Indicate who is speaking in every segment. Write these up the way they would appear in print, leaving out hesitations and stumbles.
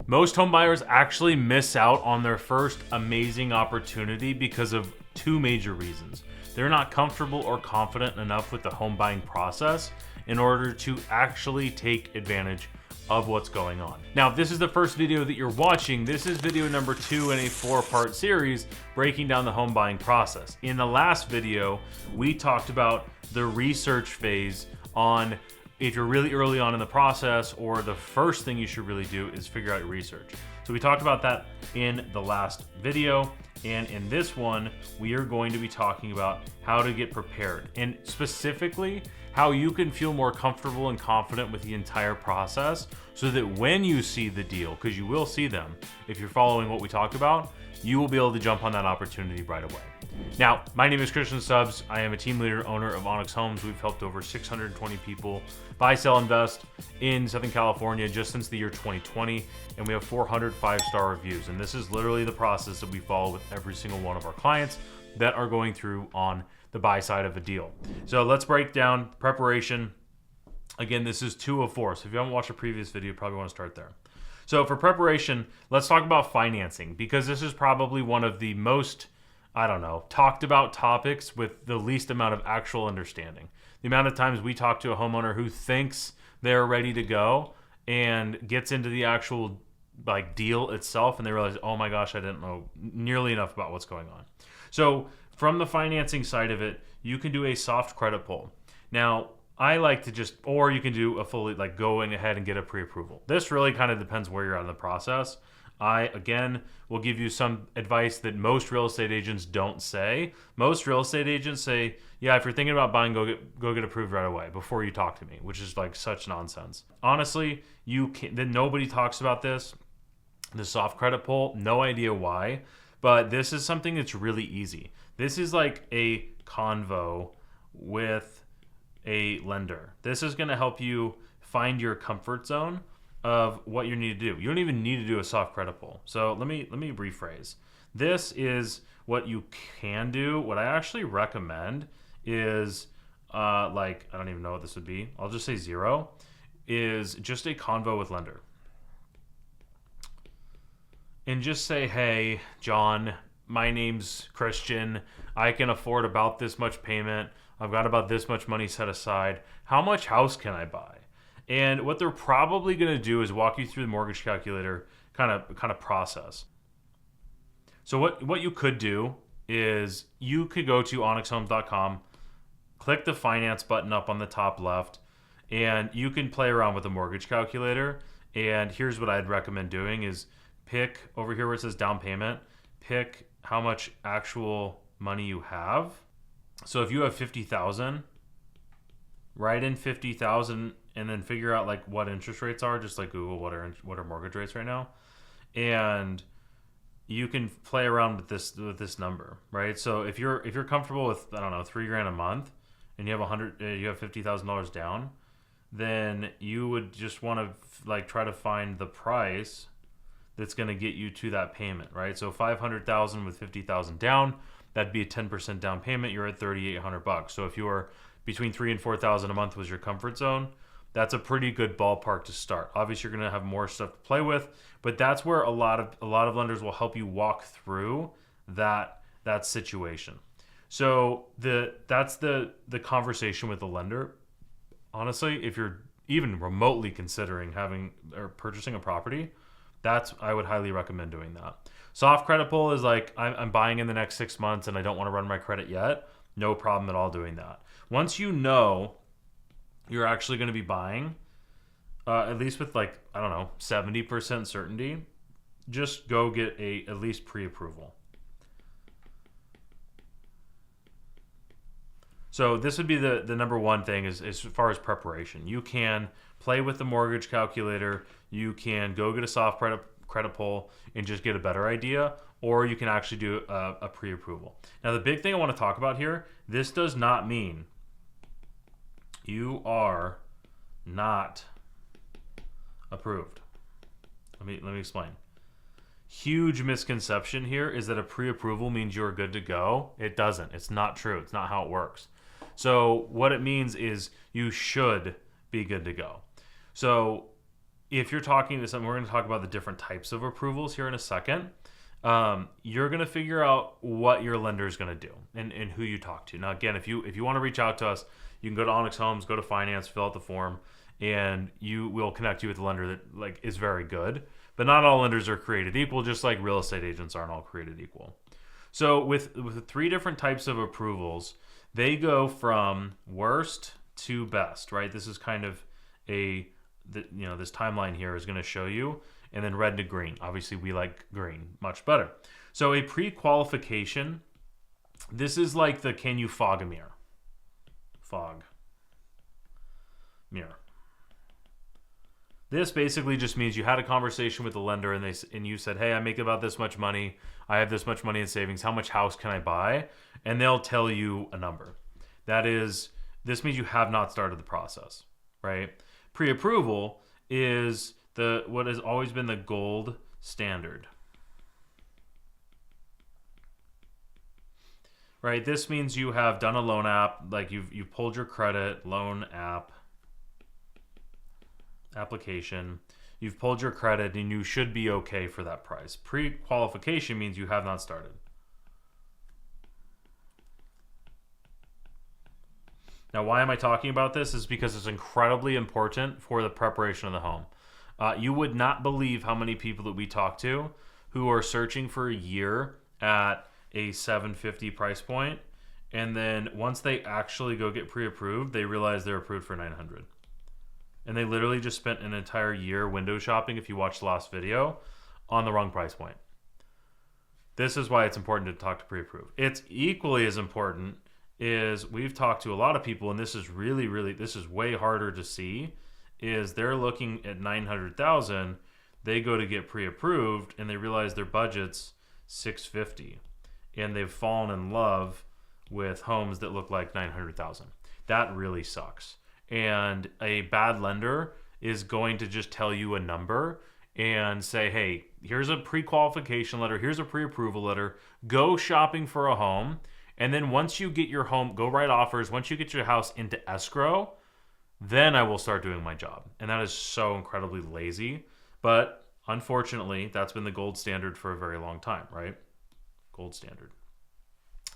Speaker 1: Most home buyers actually miss out on their first amazing opportunity because of two major reasons. They're not comfortable or confident enough with the home buying process in order to actually take advantage of what's going on. Now, if this is the first video that you're watching, this is video number 2 in a 4-part series breaking down the home buying process. In the last video, we talked about the research phase on if you're really early on in the process, or the first thing you should really do is figure out your research. So we talked about that in the last video. And in this one, we are going to be talking about how to get prepared, and specifically how you can feel more comfortable and confident with the entire process so that when you see the deal, because you will see them, if you're following what we talked about, you will be able to jump on that opportunity right away. Now, my name is Christian Stubbs. I am a team leader, owner of Onyx Homes. We've helped over 620 people buy, sell, invest in Southern California just since the year 2020, and we have 400 5-star reviews. And this is literally the process that we follow with every single one of our clients that are going through on the buy side of a deal. So let's break down preparation. Again, this is 2 of 4. So if you haven't watched a previous video, you probably want to start there. So for preparation, let's talk about financing, because this is probably one of the most, talked about topics with the least amount of actual understanding. The amount of times we talk to a homeowner who thinks they're ready to go and gets into the actual deal itself, and they realize, oh my gosh, I didn't know nearly enough about what's going on. So from the financing side of it, you can do a soft credit pull. Now, I like to or you can do a fully, going ahead and get a pre-approval. This really kind of depends where you're at in the process. I, again, will give you some advice that most real estate agents don't say. Most real estate agents say, yeah, if you're thinking about buying, go get approved right away before you talk to me, which is such nonsense. Honestly, nobody talks about this. The soft credit pull, no idea why, but this is something that's really easy. This is like a convo with a lender. This is going to help you find your comfort zone of what you need to do. You don't even need to do a soft credit pull. So let me rephrase. This is what you can do. What I actually recommend is I don't even know what this would be. I'll just say 0 is just a convo with lender. And just say, hey, John, my name's Christian. I can afford about this much payment. I've got about this much money set aside. How much house can I buy? And what they're probably going to do is walk you through the mortgage calculator kind of process. So what you could do is you could go to onyxhomes.com, click the finance button up on the top left, and you can play around with the mortgage calculator. And here's what I'd recommend doing is pick over here where it says down payment, pick how much actual money you have. So if you have $50,000, write in $50,000 and then figure out what interest rates are. Just Google what are mortgage rates right now, and you can play around with this number, right? So if you're comfortable with $3,000 a month, and you have $50,000 down, then you would just want to try to find the price that's going to get you to that payment, right? So $500,000 with $50,000 down, that'd be a 10% down payment. You're at $3,800. So if you are between $3,000 and $4,000 a month was your comfort zone, that's a pretty good ballpark to start. Obviously, you're going to have more stuff to play with, but that's where a lot of lenders will help you walk through that situation. So that's the conversation with the lender. Honestly, if you're even remotely considering having or purchasing a property, I would highly recommend doing that. Soft credit pull is I'm buying in the next 6 months and I don't want to run my credit yet. No problem at all doing that. Once you know you're actually going to be buying, at least with 70% certainty, just go get at least pre-approval. So this would be the number one thing is as far as preparation. You can play with the mortgage calculator. You can go get a soft credit pull and just get a better idea, or you can actually do a pre-approval. Now, the big thing I want to talk about here, this does not mean you are not approved. Let me explain. Huge misconception here is that a pre-approval means you're good to go. It doesn't. It's not true. It's not how it works. So what it means is you should be good to go. So if you're talking to someone, we're going to talk about the different types of approvals here in a second. You're going to figure out what your lender is going to do and who you talk to. Now, again, if you want to reach out to us, you can go to Onyx Homes, go to finance, fill out the form, and will connect you with a lender that like is very good. But not all lenders are created equal, just like real estate agents aren't all created equal. So with the three different types of approvals, they go from worst to best, right? This is kind of this timeline here is going to show you, and then red to green. Obviously, we like green much better. So a pre-qualification, this is like the can you fog a mirror? Fog mirror. This basically just means you had a conversation with the lender and you said, hey, I make about this much money. I have this much money in savings. How much house can I buy? And they'll tell you a number. This means you have not started the process, right? Pre-approval is what has always been the gold standard. Right? This means you have done a loan app, like you've pulled your credit, loan application, you've pulled your credit, and you should be okay for that price. Pre-qualification means you have not started. Now, why am I talking about this? Is because it's incredibly important for the preparation of the home. You would not believe how many people that we talk to who are searching for a year at a $750 price point, and then once they actually go get pre-approved, they realize they're approved for $900. And they literally just spent an entire year window shopping, if you watched the last video, on the wrong price point. This is why it's important to talk to pre-approved. It's equally as important is we've talked to a lot of people, and this is this is way harder to see, is they're looking at $900,000, they go to get pre-approved, and they realize their budget's $650, and they've fallen in love with homes that look like $900,000. That really sucks. And a bad lender is going to just tell you a number and say, hey, here's a pre-qualification letter, here's a pre-approval letter, go shopping for a home. And then once you get your home, go write offers. Once you get your house into escrow, then I will start doing my job. And that is so incredibly lazy. But unfortunately, that's been the gold standard for a very long time, right? Gold standard.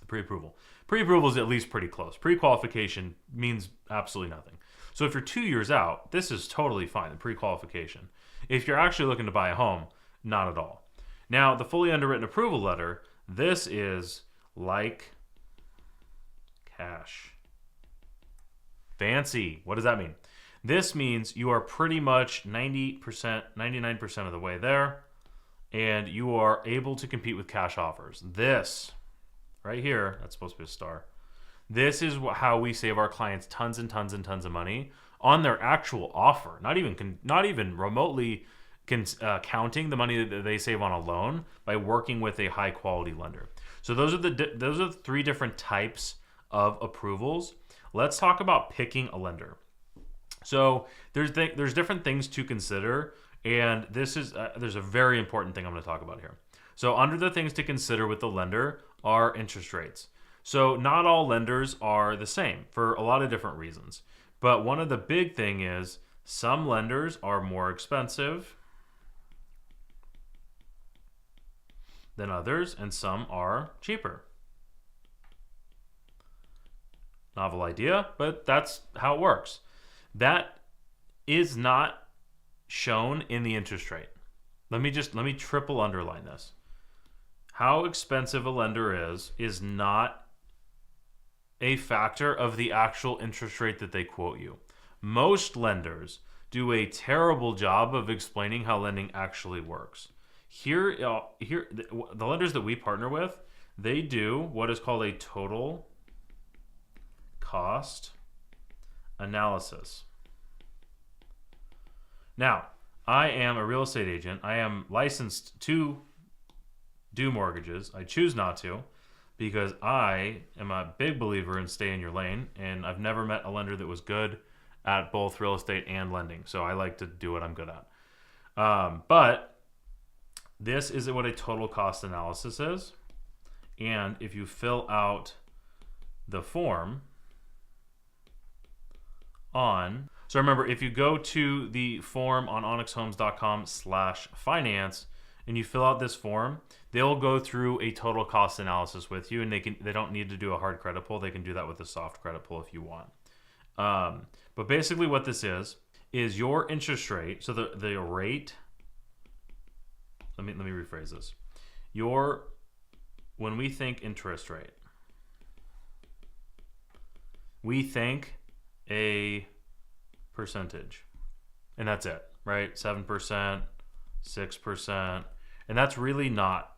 Speaker 1: Pre-approval. Pre-approval is at least pretty close. Pre-qualification means absolutely nothing. So if you're 2 years out, this is totally fine, the pre-qualification. If you're actually looking to buy a home, not at all. Now, the fully underwritten approval letter, this is like cash. Fancy. What does that mean? This means you are pretty much 90%, 99% of the way there, and you are able to compete with cash offers. This right here, that's supposed to be a star. This is how we save our clients tons and tons and tons of money on their actual offer. Not even remotely counting the money that they save on a loan by working with a high quality lender. So those are the three different types of approvals. Let's talk about picking a lender. So there's different things to consider, and there's a very important thing I'm going to talk about here. So under the things to consider with the lender are interest rates. So not all lenders are the same for a lot of different reasons. But one of the big thing is some lenders are more expensive than others, and some are cheaper. Novel idea, but that's how it works. That is not shown in the interest rate. Let me triple underline this. How expensive a lender is not a factor of the actual interest rate that they quote you. Most lenders do a terrible job of explaining how lending actually works. Here, the lenders that we partner with, they do what is called a total cost analysis. Now, I am a real estate agent. I am licensed to do mortgages. I choose not to because I am a big believer in stay in your lane, and I've never met a lender that was good at both real estate and lending. So I like to do what I'm good at. But this is what a total cost analysis is. And if you fill out the form So remember, if you go to the form on onyxhomes.com/finance and you fill out this form, they'll go through a total cost analysis with you, and they don't need to do a hard credit pull. They can do that with a soft credit pull if you want. But basically what this is your interest rate. So the rate, let me rephrase this. When we think interest rate, we think a percentage, and that's it, right? 7%, 6%, and that's really not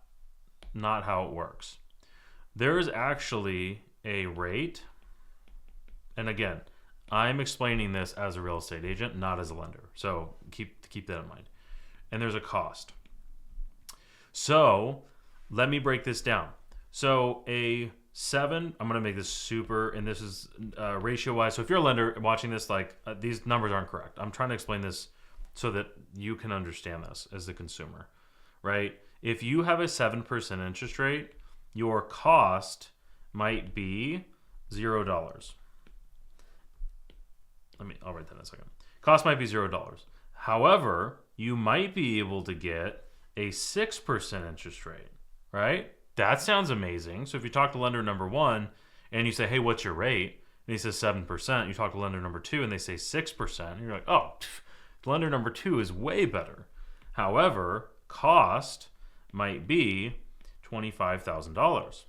Speaker 1: how it works. There is actually a rate, and again, I'm explaining this as a real estate agent, not as a lender, so keep that in mind. And there's a cost. So let me break this down. So a 7, I'm going to make this super, and this is ratio-wise. So if you're a lender watching this, these numbers aren't correct. I'm trying to explain this so that you can understand this as the consumer, right? If you have a 7% interest rate, your cost might be $0. I'll write that in a second. Cost might be $0. However, you might be able to get a 6% interest rate, right? That sounds amazing. So if you talk to lender number 1 and you say, hey, what's your rate? And he says 7%. You talk to lender number 2 and they say 6%. And you're like, oh, lender number 2 is way better. However, cost might be $25,000.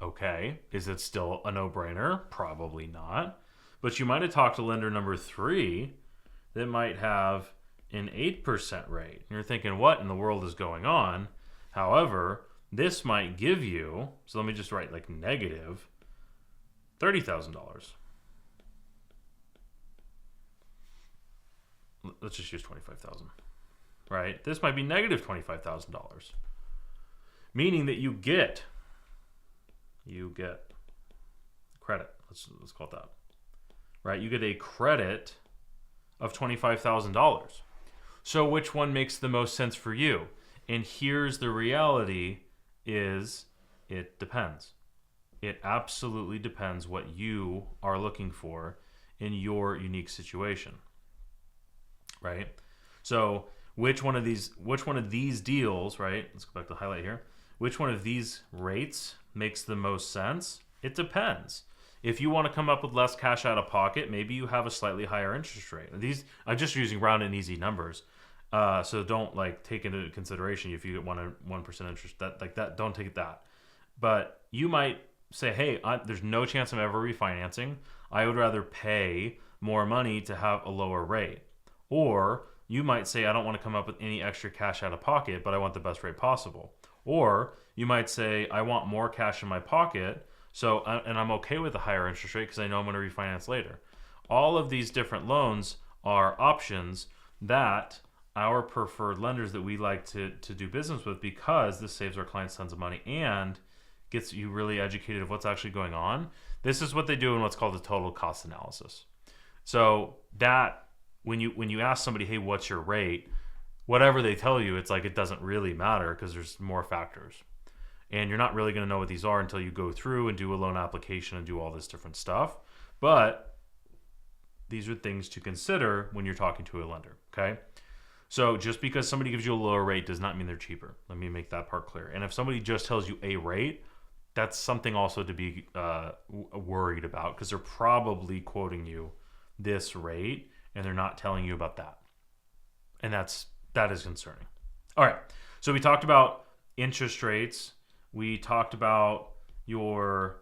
Speaker 1: Okay, is it still a no-brainer? Probably not. But you might have talked to lender number 3 that might have an 8% rate. And you're thinking, what in the world is going on? However, this might give you, so let me just write negative $30,000. Let's just use $25,000, right? This might be negative $25,000, meaning that you get credit. Let's call it that, right? You get a credit of $25,000. So which one makes the most sense for you? And here's the reality is it depends. It absolutely depends what you are looking for in your unique situation, right? So which one of these deals, right? Let's go back to the highlight here. Which one of these rates makes the most sense? It depends. If you want to come up with less cash out of pocket, maybe you have a slightly higher interest rate. These, I'm just using round and easy numbers. So don't take into consideration if you get 1% interest, that don't take that. But you might say, hey, there's no chance I'm ever refinancing. I would rather pay more money to have a lower rate. Or you might say, I don't want to come up with any extra cash out of pocket, but I want the best rate possible. Or you might say, I want more cash in my pocket, and I'm okay with a higher interest rate because I know I'm going to refinance later. All of these different loans are options that our preferred lenders that we like to do business with, because this saves our clients tons of money and gets you really educated of what's actually going on. This is what they do in what's called a total cost analysis. So that when you ask somebody, hey, what's your rate? Whatever they tell you, it's it doesn't really matter because there's more factors. And you're not really going to know what these are until you go through and do a loan application and do all this different stuff. But these are things to consider when you're talking to a lender, okay? So just because somebody gives you a lower rate does not mean they're cheaper. Let me make that part clear. And if somebody just tells you a rate, that's something also to be worried about, because they're probably quoting you this rate and they're not telling you about that. And that is concerning. All right. So we talked about interest rates. We talked about your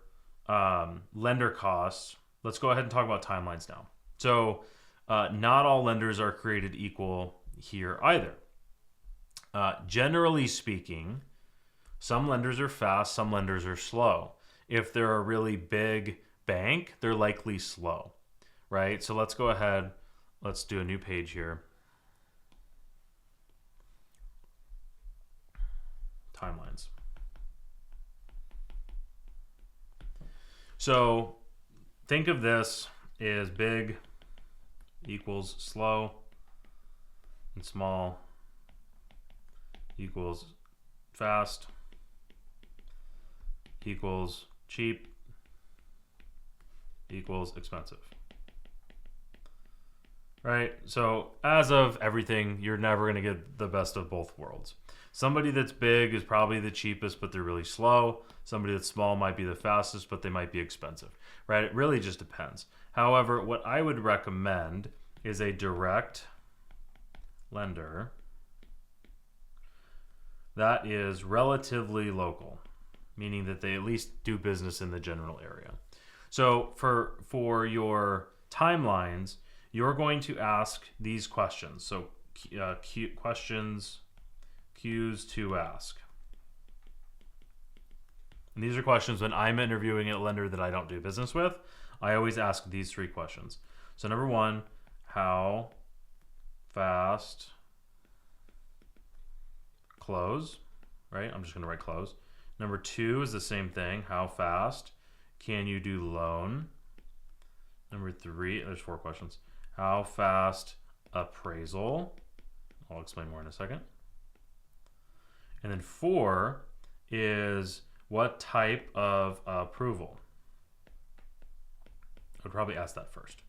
Speaker 1: lender costs. Let's go ahead and talk about timelines now. So not all lenders are created equal here either. Generally speaking, some lenders are fast, some lenders are slow. If they're a really big bank, they're likely slow, right? So let's go ahead. Let's do a new page here. Timelines. So think of this as big equals slow, and small equals fast equals cheap equals expensive. right? So as of everything, you're never going to get the best of both worlds. Somebody that's big is probably the cheapest, but they're really slow. Somebody that's small might be the fastest, but they might be expensive, right? It really just depends. However, what I would recommend is a direct lender that is relatively local, meaning that they at least do business in the general area. So for your timelines, you're going to ask these questions. So cues to ask. And these are questions when I'm interviewing a lender that I don't do business with. I always ask these 3 questions. So number 1, how fast close, right? I'm just going to write close. Number 2 is the same thing. How fast can you do loan? Number 3, there's 4 questions. How fast appraisal? I'll explain more in a second. And then 4 is what type of approval? I would probably ask that first.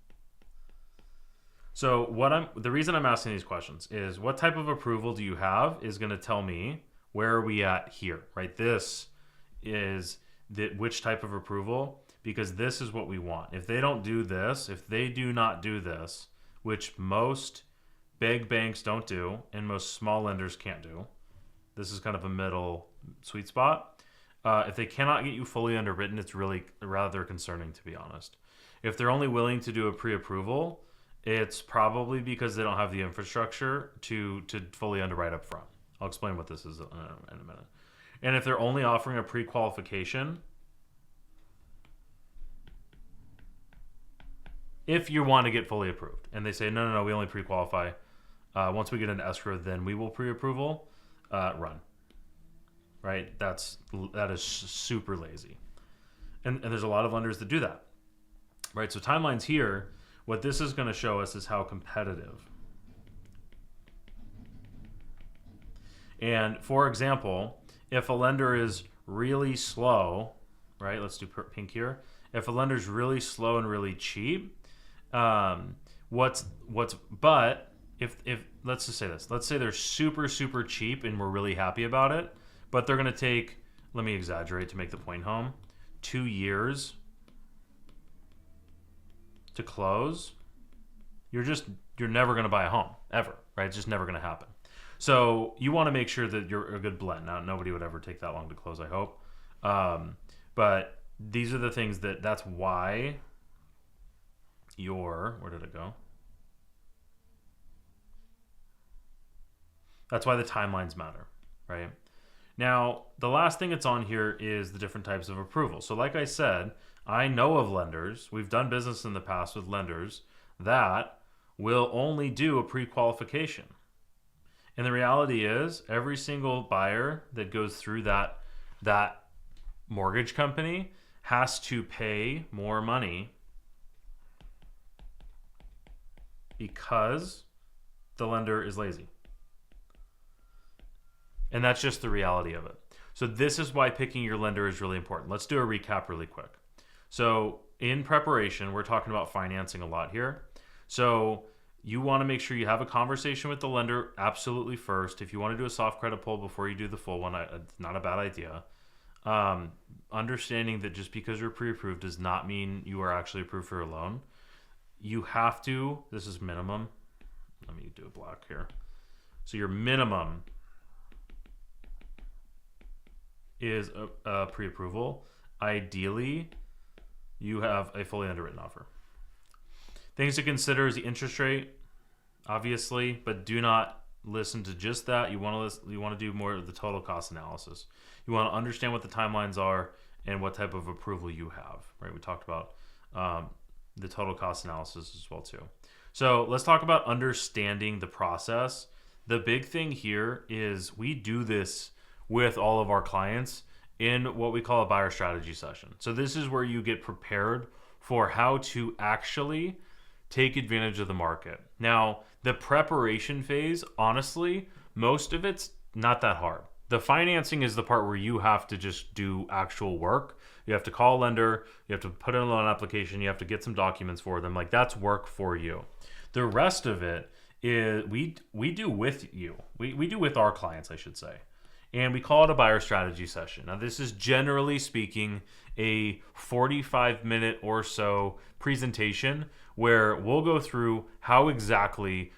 Speaker 1: So the reason I'm asking these questions is what type of approval do you have is going to tell me where are we at here, right? This is which type of approval, because this is what we want. If they don't do this, if they do not do this, which most big banks don't do and most small lenders can't do, this is kind of a middle sweet spot. If they cannot get you fully underwritten, it's really rather concerning, to be honest. If they're only willing to do a pre-approval, it's probably because they don't have the infrastructure to fully underwrite up front. I'll explain what this is in a minute. And if they're only offering a pre-qualification, if you want to get fully approved, and they say, no, we only pre-qualify. Once we get into escrow, then we will pre-approval, run. Right? That is super lazy. And there's a lot of lenders that do that. Right? So timelines here, what this is going to show us is how competitive. And for example, if a lender is really slow, right? Let's do pink here. If a lender is really slow and really cheap, but if let's just say this. Let's say they're super, super cheap and we're really happy about it, but they're going to take, let me exaggerate to make the point home, 2 years to close. You're never going to buy a home ever, right? It's just never going to happen. So you want to make sure that you're a good blend. Now, nobody would ever take that long to close, I hope. But these are the things that's why where did it go? That's why the timelines matter, right? Now, the last thing that's on here is the different types of approval. So like I said, I know of lenders, we've done business in the past with lenders that will only do a pre-qualification. And the reality is every single buyer that goes through that mortgage company has to pay more money because the lender is lazy. And that's just the reality of it. So this is why picking your lender is really important. Let's do a recap really quick. So in preparation, we're talking about financing a lot here. So you want to make sure you have a conversation with the lender absolutely first. If you want to do a soft credit pull before you do the full one, it's not a bad idea. Understanding that just because you're pre-approved does not mean you are actually approved for a loan. You have to, this is minimum. Let me do a block here. So your minimum is a pre-approval. Ideally, you have a fully underwritten offer. Things to consider is the interest rate, obviously, but do not listen to just that. You want to do more of the total cost analysis. You want to understand what the timelines are and what type of approval you have. Right? We talked about the total cost analysis as well too. So let's talk about understanding the process. The big thing here is we do this with all of our clients in what we call a buyer strategy session. So this is where you get prepared for how to actually take advantage of the market. Now, the preparation phase, honestly, most of it's not that hard. The financing is the part where you have to just do actual work. You have to call a lender, you have to put in a loan application, you have to get some documents for them. Like, that's work for you. The rest of it is we do with you. We do with our clients, I should say. And we call it a buyer strategy session. Now, this is generally speaking a 45-minute or so presentation where we'll go through how exactly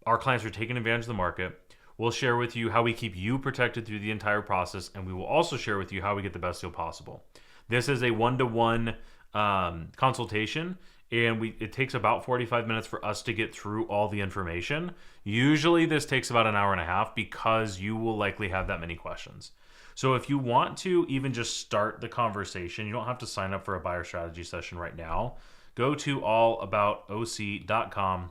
Speaker 1: our clients are taking advantage of the market. We'll share with you how we keep you protected through the entire process, and we will also share with you how we get the best deal possible. This is a one-to-one consultation, and it takes about 45 minutes for us to get through all the information. Usually this takes about an hour and a half because you will likely have that many questions. So if you want to even just start the conversation, you don't have to sign up for a buyer strategy session right now. Go to allaboutoc.com,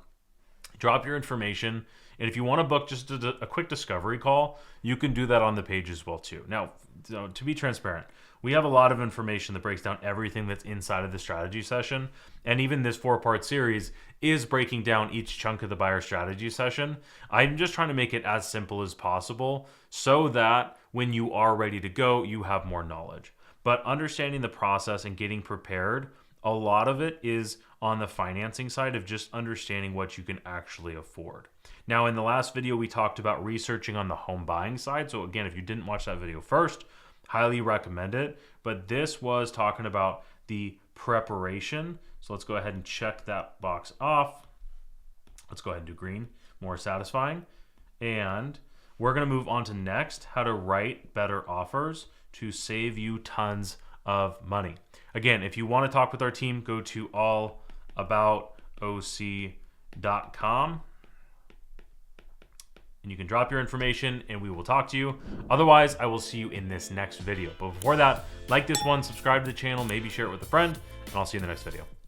Speaker 1: drop your information, and if you want to book just a quick discovery call, you can do that on the page as well too. Now, to be transparent, we have a lot of information that breaks down everything that's inside of the strategy session. And even this 4-part series is breaking down each chunk of the buyer strategy session. I'm just trying to make it as simple as possible so that when you are ready to go, you have more knowledge. But understanding the process and getting prepared, a lot of it is on the financing side of just understanding what you can actually afford. Now, in the last video, we talked about researching on the home buying side. So again, if you didn't watch that video first, highly recommend it. But this was talking about the preparation. So let's go ahead and check that box off. Let's go ahead and do green, more satisfying. And we're going to move on to next, how to write better offers to save you tons of money. Again, if you want to talk with our team, go to allaboutoc.com. And you can drop your information and we will talk to you. Otherwise, I will see you in this next video. But before that, like this one, subscribe to the channel, maybe share it with a friend, and I'll see you in the next video.